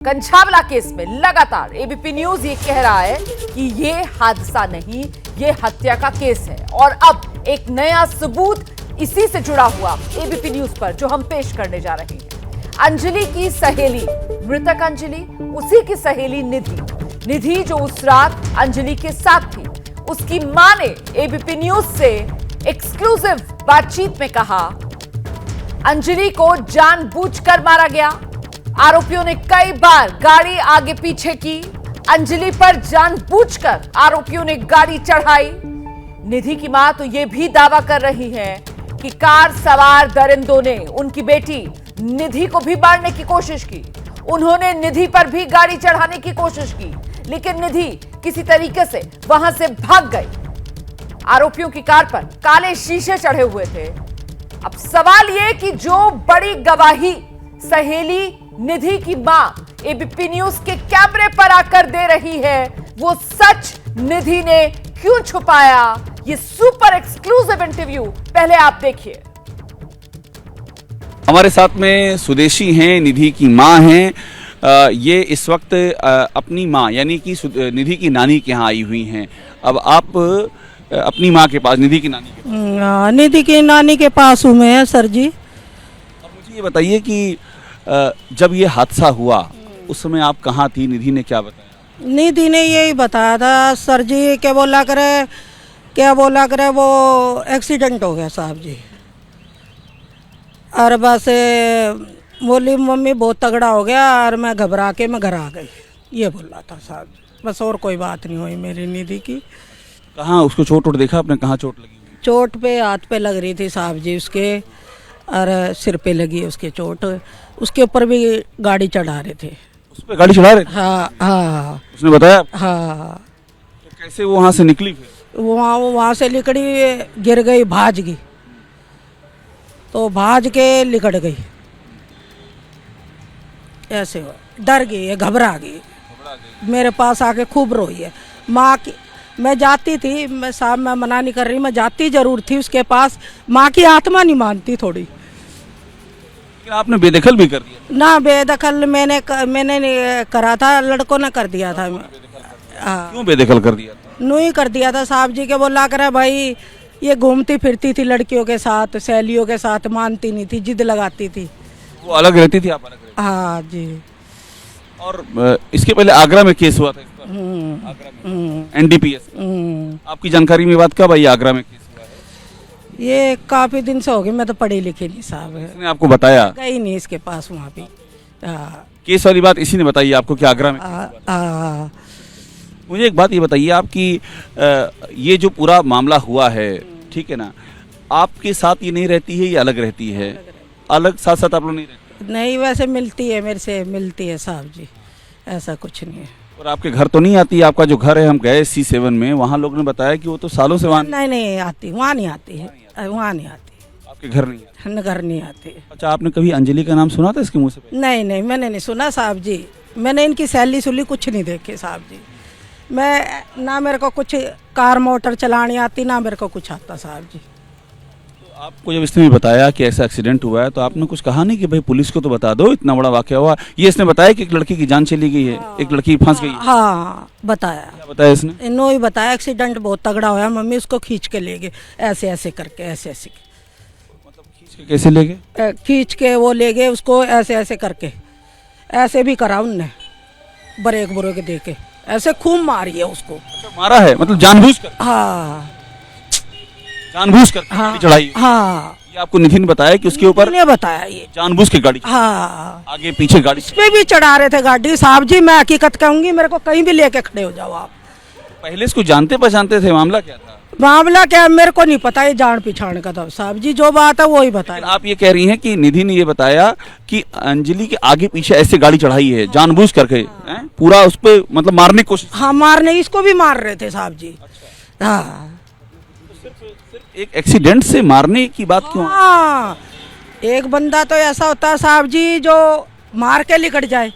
कंछावला case में लगातार ABP news ये कह रहा है कि ये हादसा नहीं, ये हत्या का केस है। और अब एक नया सबूत इसी से जुड़ा हुआ एबीपी न्यूज पर जो हम पेश करने जा रहे हैं। अंजलि की सहेली, मृतक अंजलि, उसी की सहेली निधि जो उस रात अंजलि के साथ थी, उसकी मां ने एबीपी न्यूज से एक्सक्लूसिव बातचीत में कहा अंजलि को जानबूझकर मारा गया। आरोपियों ने कई बार गाड़ी आगे पीछे की, अंजलि पर जानबूझकर आरोपियों ने गाड़ी चढ़ाई। निधि की मां तो यह भी दावा कर रही है कि कार सवार दरिंदों ने उनकी बेटी निधि को भी मारने की कोशिश की। उन्होंने निधि पर भी गाड़ी चढ़ाने की कोशिश की, लेकिन निधि किसी तरीके से वहां से भाग गई। आरोपियों की कार पर काले शीशे चढ़े हुए थे। अब सवाल यह कि जो बड़ी गवाही सहेली निधि की मां एबीपी न्यूज के कैमरे पर आकर दे रही है, वो सच निधि ने क्यों छुपाया? ये सुपर एक्सक्लूसिव इंटरव्यू पहले आप देखिए। हमारे साथ में सुदेशी हैं, निधि की मां हैं। ये इस वक्त अपनी मां यानी कि निधि की नानी के यहाँ आई हुई हैं। अब आप अपनी मां के पास, निधि की नानी के पास हूँ मैं, सर जी। अब मुझे ये बताइए कि जब ये हादसा हुआ उस समय आप कहाँ थी? निधि ने क्या बताया? निधि ने यही बताया था सर जी, क्या बोला करे वो एक्सीडेंट हो गया साहब जी। और बस बोली मम्मी बहुत तगड़ा हो गया और मैं घबरा के मैं घर आ गई, ये बोल रहा था साहब जी। बस और कोई बात नहीं हुई मेरी निधि की। कहाँ उसको चोट देखा आपने? कहाँ चोट लगी? चोट पे, हाथ पे लग रही थी साहब जी उसके, और सिर पे लगी उसके चोट। उसके ऊपर भी गाड़ी चढ़ा रहे थे। उस पे गाड़ी चढ़ा रहे थे? हाँ। उसने बताया? हाँ। तो कैसे वो वहाँ से निकली फिर? वहाँ से निकली, गिर गई, भाज गई, तो भाज के लिकड़ गई। ऐसे हो, डर गई है, घबरा गई, मेरे पास आके खूब रोई है। माँ की, मैं जाती थी, मैं साहब मैं मना नहीं कर रही, मैं जाती जरूर थी उसके पास। माँ की आत्मा नहीं मानती थोड़ी। आपने बेदखल भी कर दिया? ना, बेदखल मैंने नहीं करा था, लड़कों ने कर दिया था। क्यों बेदखल कर दिया? नू ही कर दिया था साहब जी के, बोला करे भाई ये घूमती फिरती थी लड़कियों के साथ, सहेलियों के साथ, मानती नहीं थी, जिद लगाती थी। वो अलग रहती थी, आप अलग रहती? हाँ जी। और इसके पहले आगरा में केस हुआ था इसका? आगरा में NDPS। आपकी जानकारी में बात कब आई आगरा में केस हुआ है? ये काफी दिन से हो गई, मैं तो पढ़ी लिखी नहीं साहब। इसने आपको बताया? गई नहीं इसके पास वहाँ पे। केस वाली बात इसी ने बताई आपको कि आगरा में केस हुआ? मुझे एक बात ये बताइए आपकी, ये जो पूरा मामला हुआ है, ठीक है ना, आपके साथ ये नहीं रहती है, ये अलग रहती है? अलग साथ साथ आप लोग नहीं रहते? नहीं, वैसे मिलती है, मेरे से मिलती है साहब जी, ऐसा कुछ नहीं है। और आपके घर तो नहीं आती? आपका जो घर है, हम गए C7 में, वहाँ लोग ने बताया कि वो तो सालों से वहाँ नहीं आती, वहाँ नहीं आती है, वहाँ नहीं आती। आपके घर नहीं आती? घर नहीं आती। अच्छा, आपने कभी अंजलि का नाम सुना था इसके मुँह से? नहीं, मैंने नहीं सुना साहब जी। मैंने इनकी सैली सुली कुछ नहीं देखी साहब जी। मैं ना, मेरे को कुछ कार मोटर चलानी आती, ना मेरे को कुछ आता साहब जी। तो आपको जब इसने बताया कि ऐसा एक्सीडेंट हुआ है, तो आपने कुछ कहा नहीं कि भाई पुलिस को तो बता दो, इतना बड़ा वाकया हुआ? ये इसने बताया कि एक लड़की की जान चली गई है, एक लड़की फंस गई है? हाँ, बताया। क्या बताया इसने? इन्होंने ही बताया एक्सीडेंट बहुत तगड़ा हुआ मम्मी, उसको खींच के ले गए, ऐसे करके, ऐसे मतलब खींच के कैसे ले गए? खींच के वो ले गए उसको, ऐसे करके, ऐसे भी करा उनने, ब्रेक दे के, ऐसे खूब मारी है उसको। मारा है मतलब जानबूझ कर? हाँ, जानबूझ कर गाड़ी चढ़ाई? हाँ। ये आपको निधि ने बताया कि उसके ऊपर ने बताया ये जानबूझ के गाड़ी? हाँ, आगे पीछे गाड़ी इस पे भी चढ़ा रहे थे गाड़ी साहब जी। मैं हकीकत कहूंगी, मेरे को कहीं भी लेके खड़े हो जाओ आप। पहले इसको जानते पहचानते थे? मामला क्या था? मामला क्या, मेरे को नहीं पता, ये जान पहचान का था साहब जी, जो बात है वो ही बताया। आप ये कह रही हैं कि निधि ने ये बताया कि अंजलि के आगे पीछे ऐसे गाड़ी चढ़ाई है, जानबूझ करके, पूरा उस पे मतलब मारने की कोशिश? हाँ, मारने, इसको भी मार रहे थे साहब जी। हाँ, सिर्फ एक एक्सीडेंट से मारने की बात क्यों? हाँ, एक बंदा तो ऐसा होता है साहब जी जो मार के लिकड़ जाए।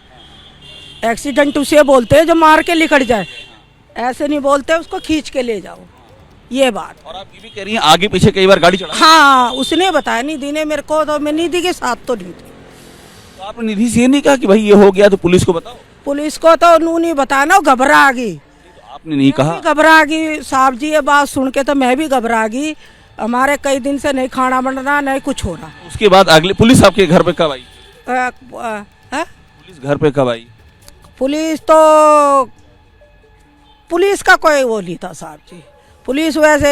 एक्सीडेंट उसे बोलते हैं जो मार के लिकड़ जाए, ऐसे नहीं बोलते उसको खींच के ले जाओ, ये बात। और आप ये भी कह रही हैं आगे पीछे कई बार गाड़ी चढ़ा? हाँ, उसने बताया, निधि ने मेरे को, तो मैं निधि के साथ तो नहीं थी। आपने निधि से ये नहीं कहा कि भाई ये हो गया तो पुलिस को बताओ? पुलिस को तो नू नहीं बताया ना, वो घबरा गई। आपने नहीं कहा? घबरा गई साहब जी, ये बात सुन के तो मैं भी घबरा गई। हमारे कई दिन से नहीं खाना बन रहा, नहीं कुछ हो रहा। उसके बाद अगले पुलिस आपके घर पे कब आई? पुलिस पुलिस घर पे कब आई? पुलिस का कोई वो नहीं था साहब जी। पुलिस वैसे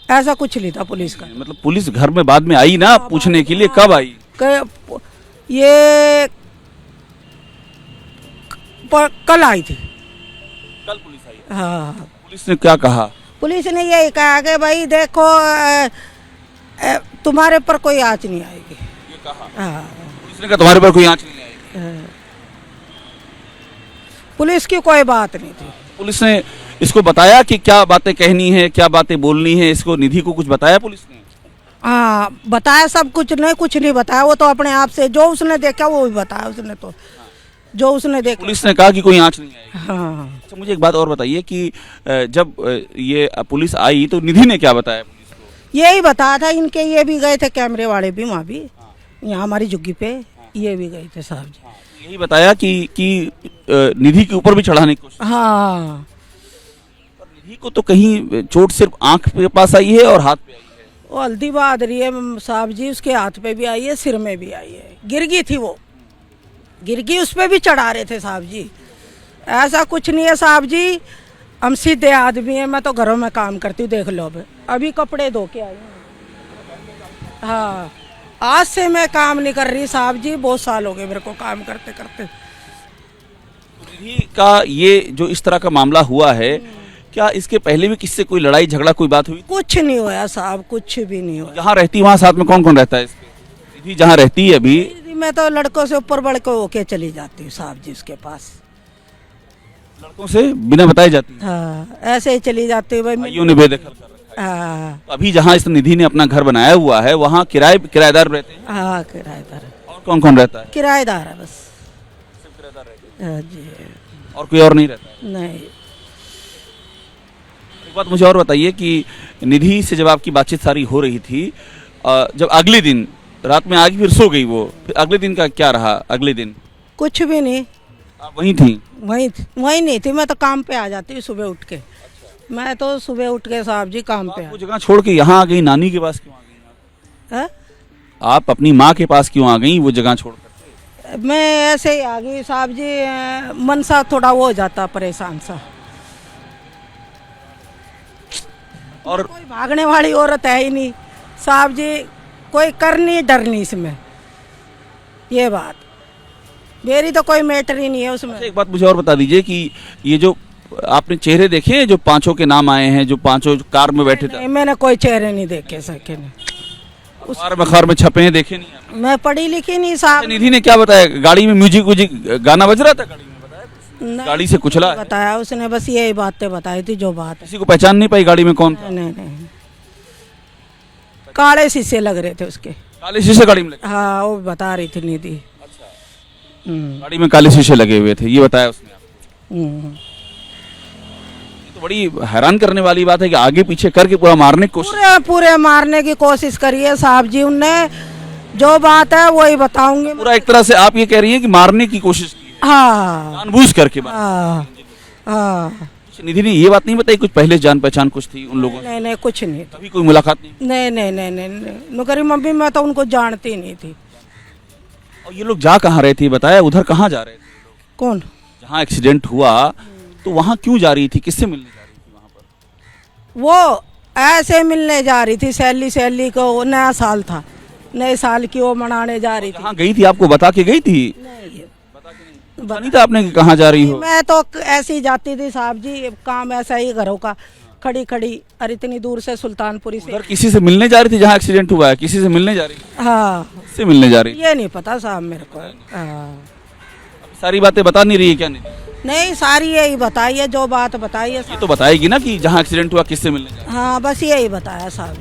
ऐसा कुछ नहीं था पुलिस का। मतलब पुलिस घर में बाद में आई ना पूछने के लिए, कब आई? ये कल आई थी। कल पुलिस आई। हाँ, पुलिस ने क्या कहा? पुलिस ने यही कहा कि भाई देखो तुम्हारे पर कोई आँच नहीं आएगी। ये कहा? हाँ, पुलिस ने कहा तुम्हारे पर कोई आँच नहीं आएगी। पुलिस की कोई बात नहीं थी। पुलिस ने इसको बताया कि क्या बातें कहनी है, क्या बातें बोलनी है, इसको निधि को कुछ बताया पुलिस ने? हाँ, बताया सब कुछ। नहीं, कुछ नहीं बताया, वो तो अपने आप से जो उसने देखा वो भी बताया उसने। तो जो उसने देखा, पुलिस ने कहा कि कोई आँच नहीं आएगी। हाँ। अच्छा, मुझे एक बात और बताइए कि जब ये पुलिस आई तो निधि ने क्या बताया पुलिस को? यही बताया था इनके, ये भी गए थे कैमरे वाले भी वहाँ भी, यहाँ हमारी झुग्गी पे ये भी गए थे साहब जी। यही बताया कि निधि के ऊपर भी चढ़ाने की कोशिश। हाँ, पर निधि को तो कहीं चोट सिर्फ आंख के पास आई है और हाथ पे आई है। वो हल्दी बहा रही है साहब जी, उसके हाथ पे भी आई है, सिर में भी आई है। गिर गई थी वो, गिर गई, उस पे भी चढ़ा रहे थे साहब जी। ऐसा कुछ नहीं है साहब जी, हम सीधे आदमी हैं। मैं तो घरों में काम करती हूँ, देख लो। अभी कपड़े धो के आई हूँ। हाँ, आज से मैं काम नहीं कर रही साहब जी, बहुत साल हो गए मेरे को काम करते करते। निधि का ये जो इस तरह का मामला हुआ है, क्या इसके पहले भी किससे कोई लड़ाई झगड़ा कोई बात हुई? कुछ नहीं हुआ साहब, कुछ भी नहीं हुआ। जहाँ रहती वहाँ साथ में कौन कौन रहता है इसके? निधि जहाँ रहती है अभी, मैं तो लड़कों से ऊपर बढ़ के होके चली जाती हूँ साहब जी उसके पास। लड़कों से बिना बताए जाती है? हाँ, ऐसे ही चली जाती हूँ भाई। भाइयों ने बेदखल कर रखा है। हाँ, तो अभी जहाँ इस निधि ने अपना घर बनाया हुआ है वहाँ किराएदार रहते हैं? हाँ, किराएदार है। और कौन कौन रहता है? किराएदार है बस। सिर्फ किराएदार रहते हैं? हाँ जी, और कोई और नहीं रहता है? नहीं। एक बात मुझे और बताइए कि निधि से जब आपकी बातचीत सारी हो रही थी, जब अगले दिन रात में आगे फिर सो गई वो, फिर अगले दिन का क्या रहा? अगले दिन कुछ भी नहीं, आप वहीं थी? वहीं नहीं थी। मैं तो काम पे आ जाती हूँ सुबह उठ के। मैं तो सुबह उठ के साहब जी काम पे वो जगह छोड़ के यहाँ आ गई, नानी के पास क्यों आ गई? हाँ? आप अपनी माँ के पास क्यों आ गई वो जगह छोड़कर? मैं ऐसे ही आ गई साहब जी, मन सा थोड़ा वो हो जाता, परेशान सा। और कोई भागने वाली औरत है ही नहीं साहब जी, कोई करनी डरनी इसमें। ये बात मेरी तो कोई मैटर ही नहीं है उसमें। एक बात मुझे और बता दीजिए कि ये जो आपने चेहरे देखे हैं, जो पांचों के नाम आए हैं, जो पांचों कार में बैठे थे, मैंने कोई चेहरे नहीं देखे सके नहीं। अखबार में छपे हैं, देखे नहीं आपने? मैं पढ़ी लिखी नहीं साहब। निधि ने क्या बताया? गाड़ी में म्यूजिक गाना बज रहा था गाड़ी में, बताया? नहीं, गाड़ी से कुचला है? बताया उसने, बस यही बातें बताई थी जो बात। किसी को पहचान नहीं पाई गाड़ी में कौन था? नहीं, काले शीशे लग रहे थे उसके। काले शीशे गाड़ी में लगे? हाँ, वो बता रही थी निधि। गाड़ी में काले शीशे लगे हुए थे, ये बताया उसने आपको? ये तो बड़ी हैरान करने वाली बात है कि आगे पीछे करके पूरा मारने की कोशिश। पूरे मारने की कोशिश करी है साहब जी उनने। जो बात है वही बताऊंगी। पूरा एक तरह से आप ये कह रही हैं कि मारने की कोशिश की है, हाँ, जानबूझ करके। हाँ, हाँ। निधि ने ये बात नहीं बताई कुछ पहले जान पहचान कुछ थी उन लोगों से? नहीं, कुछ नहीं। कभी कोई मुलाकात नहीं? नहीं। नुकरी मम्मी, मैं तो उनको जानती नहीं थी। और ये लोग जा कहाँ रहे थे बताया? उधर कहाँ जा रहे थे? कौन? जहाँ एक्सीडेंट हुआ तो वहाँ क्यों जा रही थी, किससे मिलने जा रही थी वहाँ पर? वो ऐसे मिलने जा रही थी, सैली को नया साल था, नए साल की वो मनाने जा रही थी। कहाँ गई थी? आपको बता के गई थी? नहीं, पता नहीं था आपने कि कहाँ जा रही हो? मैं तो ऐसे ही जाती थी साहब जी, काम ऐसा ही घरों का, खड़ी और इतनी दूर से सुल्तानपुरी से। उधर किसी से मिलने जा रही थी जहाँ एक्सीडेंट हुआ है? किसी से मिलने जा रही थी? हाँ, किससे मिलने जा रही थी? ये नहीं पता साहब मेरे को। हाँ। सारी बातें बता नहीं रही है क्या? नहीं, सारी यही बताइए, जो बात बताइए। ये तो बताएगी ना कि जहाँ एक्सीडेंट हुआ किससे मिलने जा रही थी? हाँ, बस यही बताया साहब।